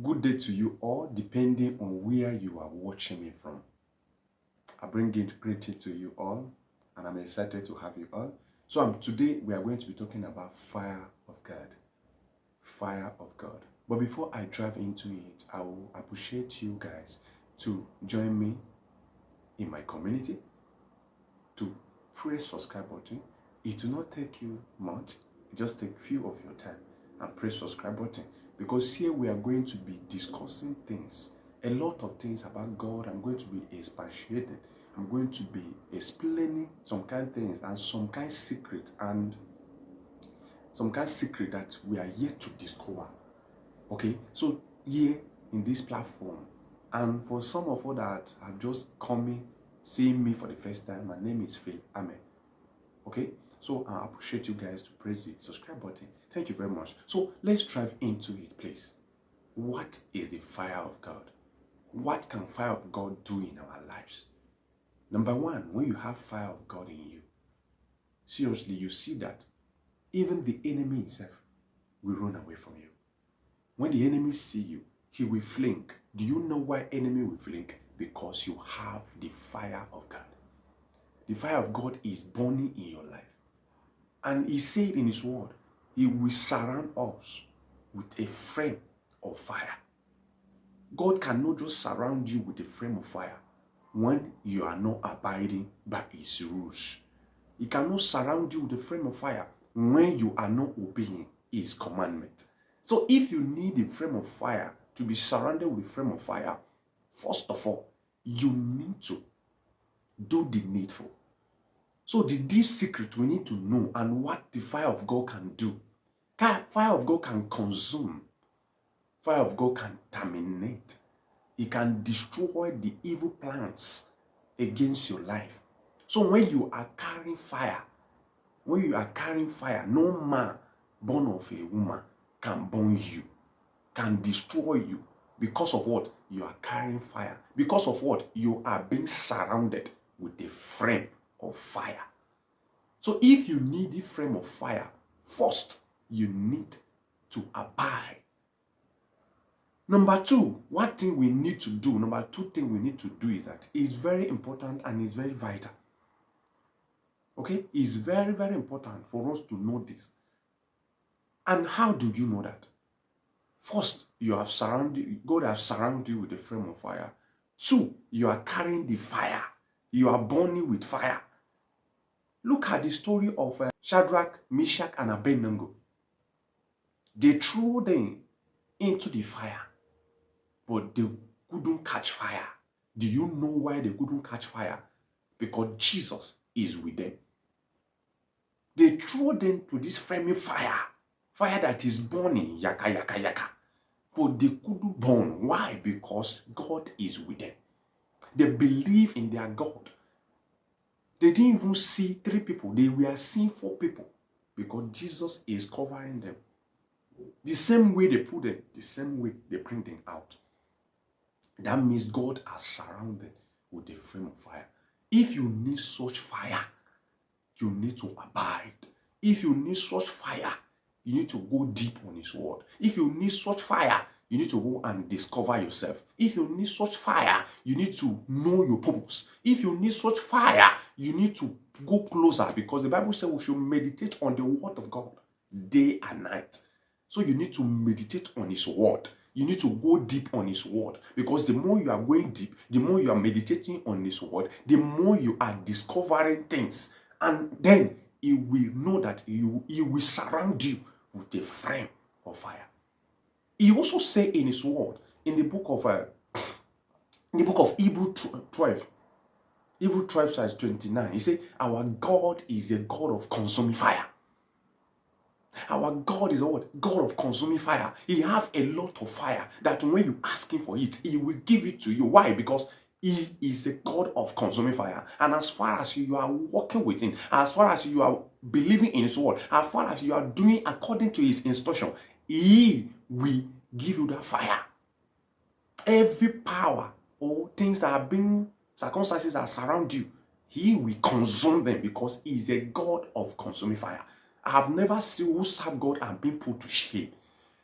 Good day to you all, depending on where you are watching me from. I bring greeting to you all, and I'm excited to have you all. So today we are going to be talking about fire of God. Fire of God. But before I dive into it, I will appreciate you guys to join me in my community, to press subscribe button. It will not take you much, just take few of your time and press subscribe button, because here we are going to be discussing things, a lot of things about God. I'm going to be expatiating, I'm going to be explaining some kind of things and some kind secret that we are yet to discover. Okay, so here in this platform, and for some of you that have just come seeing me for the first time, my name is Phil Ame. Okay, so I appreciate you guys to press the subscribe button. Thank you very much. So let's dive into it, please. What is the fire of God? What can fire of God do in our lives? Number one, when you have fire of God in you, seriously, you see that even the enemy himself will run away from you. When the enemy see you, he will flee. Do you know why enemy will flee? Because you have the fire of God. The fire of God is burning in your life. And he said in his word, he will surround us with a frame of fire. God cannot just surround you with a frame of fire when you are not abiding by his rules. He cannot surround you with a frame of fire when you are not obeying his commandment. So if you need a frame of fire to be surrounded with a frame of fire, first of all, you need to do the needful. So the deep secret we need to know, and what the fire of God can do. Fire of God can consume. Fire of God can terminate. It can destroy the evil plans against your life. So when you are carrying fire, no man born of a woman can burn you, can destroy you. Because of what? You are carrying fire. Because of what? You are being surrounded with a frame of fire. So if you need the frame of fire, first you need to abide. Number two thing we need to do is that it's very important and it's very vital. Okay? It's very, very important for us to know this. And how do you know that? First, God has surrounded you with a frame of fire. Two, you are carrying the fire. You are burning with fire. Look at the story of Shadrach, Meshach, and Abednego. They threw them into the fire, but they couldn't catch fire. Do you know why they couldn't catch fire? Because Jesus is with them. They threw them to this flaming fire that is burning, yaka, yaka, yaka. But they couldn't burn. Why? Because God is with them. They believe in their God. They didn't even see 3 people. They were seeing 4 people, because Jesus is covering them. The same way they put them, the same way they bring them out. That means God has surrounded with a flame of fire. If you need such fire, you need to abide. If you need such fire, you need to go deep on his word. If you need such fire, you need to go and discover yourself. If you need such fire, you need to know your purpose. If you need such fire, you need to go closer, because the Bible says we should meditate on the word of God day and night. So you need to meditate on his word. You need to go deep on his word, because the more you are going deep, the more you are meditating on his word, the more you are discovering things. And then he will know that he will surround you with a frame of fire. He also said in his word, in the book of Hebrews 12, Hebrews 12 verse 29, he said, our God is a God of consuming fire. Our God is a what? God of consuming fire. He has a lot of fire that when you ask him for it, he will give it to you. Why? Because he is a God of consuming fire. And as far as you are walking with him, as far as you are believing in his word, as far as you are doing according to his instruction, he will give you that fire. Every power or things that are being, circumstances that surround you, he will consume them, because he is a God of consuming fire. I have never seen who serve God and been put to shame.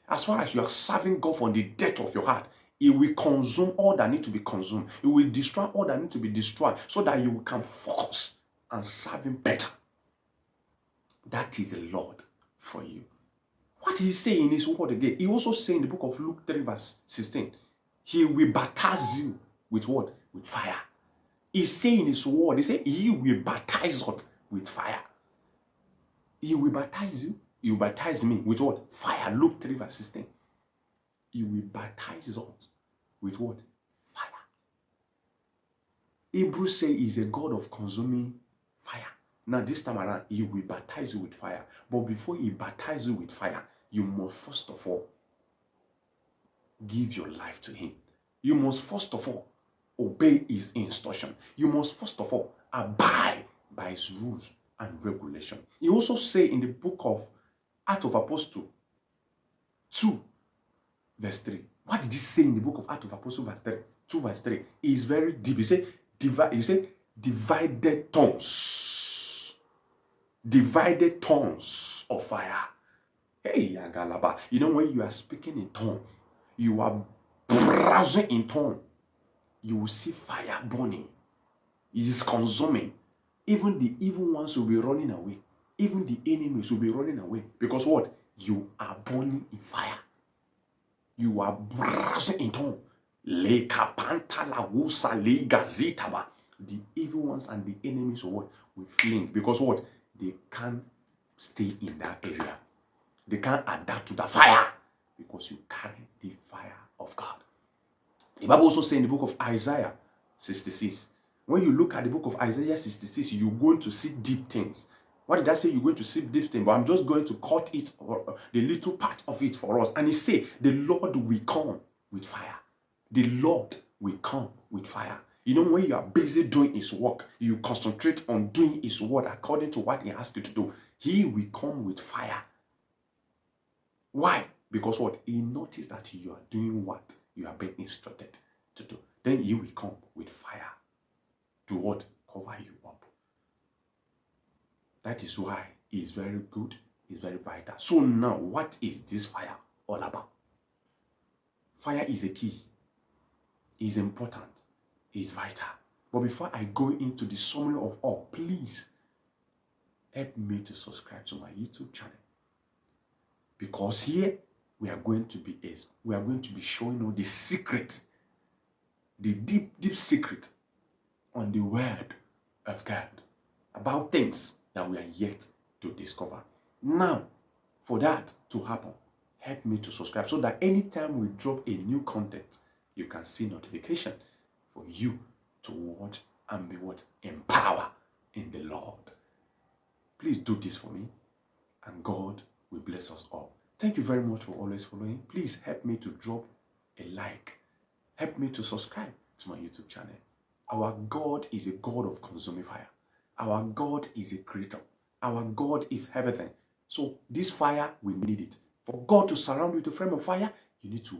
As far as you are serving God from the depth of your heart, He will consume all that need to be consumed. He will destroy all that need to be destroyed so that you can focus and serve Him better. That is the Lord for you. What He say in His word again? He also say in the book of Luke 3 verse 16, He will baptize you with what? With fire. He say in His word, He say He will baptize us with fire. He will baptize you. He will baptize me with what? Fire. Luke 3 verse 16. He will baptize us with what? Fire. Hebrews say He's a God of consuming fire. Now this time around, He will baptize you with fire. But before He baptizes you with fire, you must first of all give your life to Him. You must first of all obey His instruction. You must first of all abide by His rules and regulation. He also say in the book of Acts of Apostles 2 verse 3. What did He say in the book of Acts of Apostles verse 3? 2 verse 3. It is very deep. He said divided tongues. Divided tongues of fire. Hey, Yagalaba. You know, when you are speaking in tongue, you are browsing in tongue, you will see fire burning. It is consuming. Even the evil ones will be running away. Even the enemies will be running away. Because what? You are burning in fire. You are browsing in tongue. The evil ones and the enemies will what? Will flee. Because what? They can't stay in that area. They can't adapt to the fire. Because you carry the fire of God. The Bible also says in the book of Isaiah 66. When you look at the book of Isaiah 66, you're going to see deep things. What did I say? You're going to see deep things. But I'm just going to cut it, or the little part of it for us. And He say, the Lord will come with fire. The Lord will come with fire. You know, when you are busy doing His work, you concentrate on doing His word according to what He asked you to do. He will come with fire. Why? Because what? He noticed that you are doing what you are being instructed to do. Then He will come with fire to what? Cover you up. That is why He is very good. He is very vital. So now, what is this fire all about? Fire is a key. It is important. It is vital. But before I go into the summary of all, please help me to subscribe to my YouTube channel. Because here we are going to be showing you the secret, the deep secret on the word of God about things that we are yet to discover. Now, for that to happen, help me to subscribe so that anytime we drop a new content, you can see notification for you to watch and be what? Empowered in the Lord. Please do this for me, and God will bless us all. Thank you very much for always following. Please help me to drop a like. Help me to subscribe to my YouTube channel. Our God is a God of consuming fire. Our God is a creator. Our God is everything. So this fire, we need it. For God to surround you with a flame of fire, you need to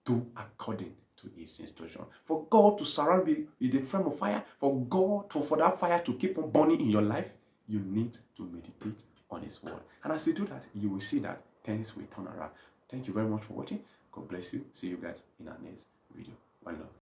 do according to His instruction. For God to surround you with a flame of fire, for that fire to keep on burning in your life, you need to meditate on His word. And as you do that, you will see that things will turn around. Thank you very much for watching. God bless you. See you guys in our next video. One love.